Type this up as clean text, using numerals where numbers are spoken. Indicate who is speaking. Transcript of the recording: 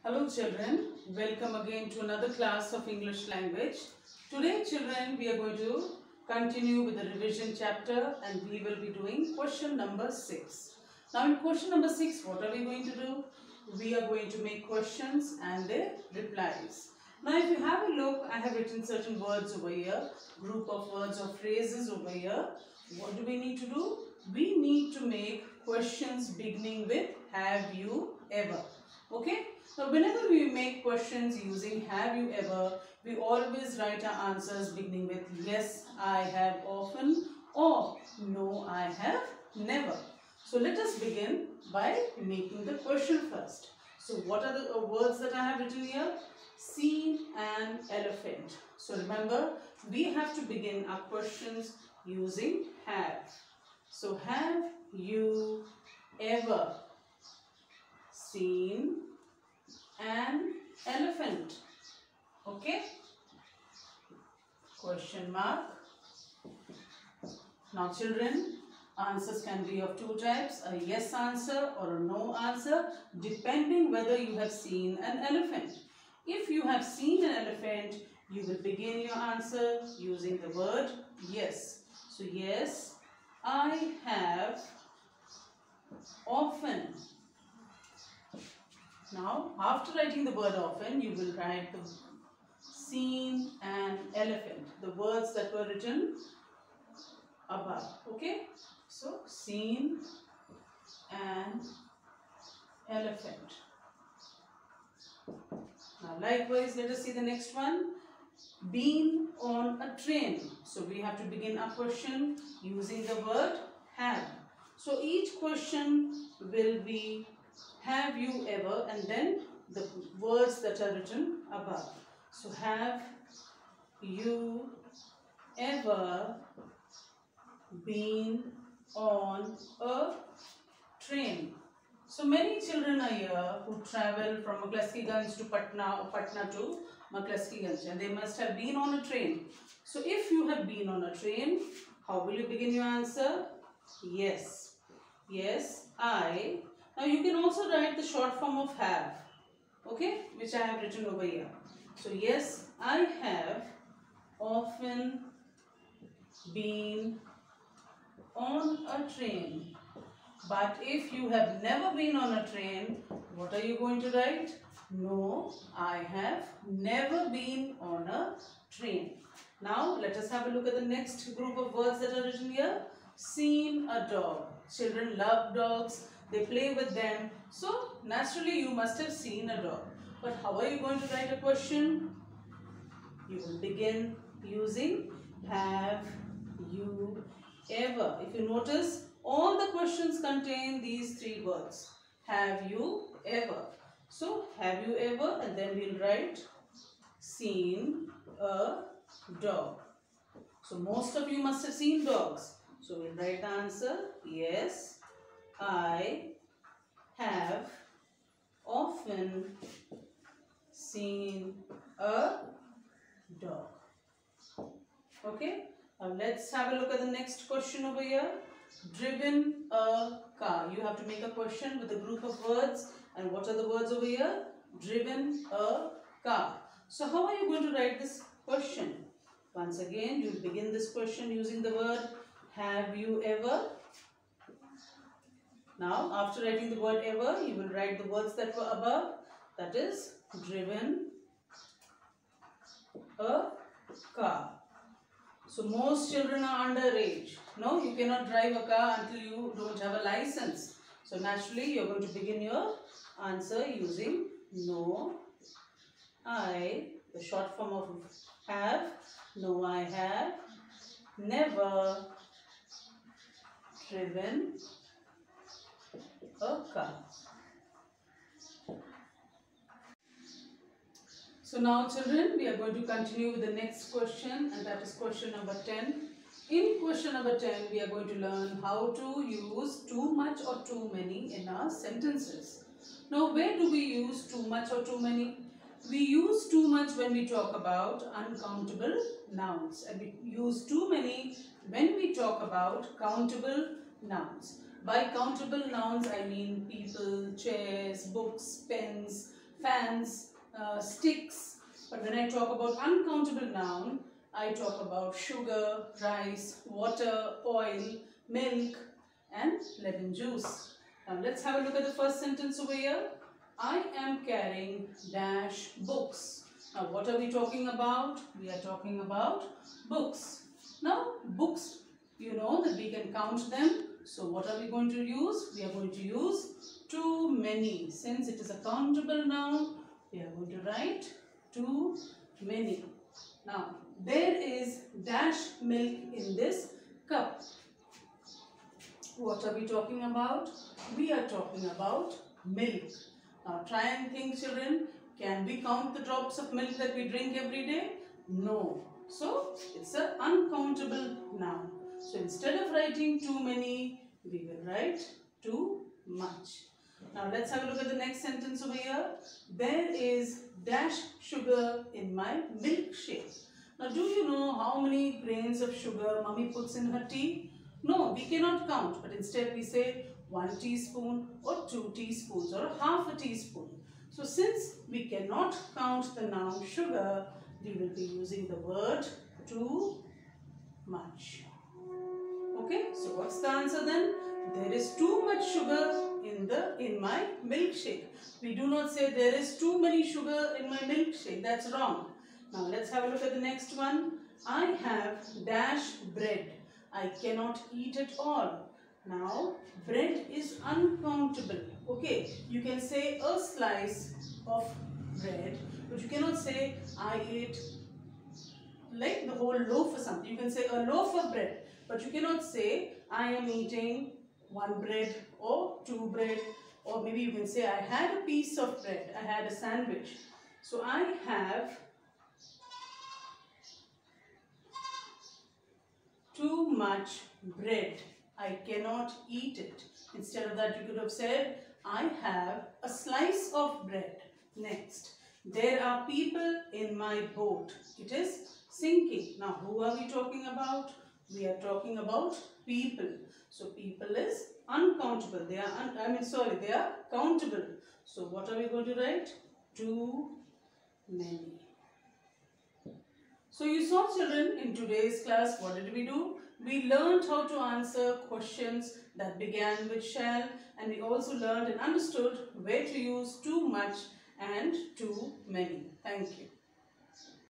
Speaker 1: Hello children, welcome again to another class of English language. Today children, we are going to continue with the revision chapter and we will be doing question number 6. Now in question number 6, what are we going to do? We are going to make questions and their replies. Now if you have a look, I have written certain words over here, group of words or phrases over here. What do we need to do? We need to make questions beginning with have you ever. Okay? So whenever we make questions using have you ever, we always write our answers beginning with yes, I have often or no, I have never. So let us begin by making the question first. So what are the words that I have written here? Seen an elephant. So remember, we have to begin our questions using have. So have you ever seen an elephant? Okay? Question mark. Now children, answers can be of two types, a yes answer or a no answer, depending whether you have seen an elephant. If you have seen an elephant, you will begin your answer using the word yes. So yes, I have often. Now, after writing the word often, you will write the seen an elephant, the words that were written above. Okay? So, seen an elephant. Now, likewise, let us see the next one. Been on a train. So, we have to begin our question using the word have. So, each question will be have you ever and then the words that are written above. So have you ever been on a train? So many children are here who travel from Maklaskiganj to Patna or Patna to Maklaskiganj and they must have been on a train. So if you have been on a train, how will you begin your answer? Yes. Yes, I. Now you can also write the short form of have, okay, which I have written over here. So yes, I have often been on a train. But if you have never been on a train, what are you going to write? No, I have never been on a train. Now let us have a look at the next group of words that are written here. Seen a dog. Children love dogs. They play with them. So naturally you must have seen a dog. But how are you going to write a question? You will begin using have you ever. If you notice, all the questions contain these three words. Have you ever? So have you ever and then we'll write seen a dog. So most of you must have seen dogs. So we'll write the answer. Yes, I have often seen a dog. Okay. Now let's have a look at the next question over here. Driven a car. You have to make a question with a group of words. And what are the words over here? Driven a car. So how are you going to write this question? Once again, you will begin this question using the word have you ever. Now, after writing the word ever, you will write the words that were above. That is, driven a car. So, most children are underage. No, you cannot drive a car until you don't have a license. So, naturally, you are going to begin your answer using no, I, the short form of have, no, I have never driven a car. So now children, we are going to continue with the next question and that is question number 10. In question number 10, we are going to learn how to use too much or too many in our sentences. Now where do we use too much or too many? We use too much when we talk about uncountable nouns and we use too many when we talk about countable nouns. By countable nouns, I mean people, chairs, books, pens, fans, sticks. But when I talk about uncountable noun, I talk about sugar, rice, water, oil, milk and lemon juice. Now let's have a look at the first sentence over here. I am carrying dash books. Now what are we talking about? We are talking about books. Now books, you know that we can count them. So what are we going to use? We are going to use too many. Since it is a countable noun, we are going to write too many. Now there is dash milk in this cup. What are we talking about? We are talking about milk. Now try and think, children. Can we count the drops of milk that we drink every day? No. So it's an uncountable noun. So instead of writing too many, we will write too much. Now let's have a look at the next sentence over here. There is dash sugar in my milkshake. Now do you know how many grains of sugar mommy puts in her tea? No, we cannot count, but instead we say 1 teaspoon or 2 teaspoons or half a teaspoon. So since we cannot count the noun sugar, we will be using the word too much. Okay, so what's the answer then? There is too much sugar in my milkshake. We do not say there is too many sugar in my milkshake. That's wrong. Now let's have a look at the next one. I have dash bread. I cannot eat it all. Now bread is uncountable. Okay, you can say a slice of bread, but you cannot say I ate like the whole loaf or something. You can say a loaf of bread, but you cannot say I am eating 1 bread or 2 bread, or maybe you can say I had a piece of bread, I had a sandwich. So I have too much bread. I cannot eat it. Instead of that, you could have said I have a slice of bread. Next, there are people in my boat. It is sinking. Now, who are we talking about? We are talking about people. So, people is uncountable. They are, they are countable. So, what are we going to write? Too many. So, you saw, children, in today's class, what did we do? We learned how to answer questions that began with shall, and we also learned and understood where to use too much and too many. Thank you.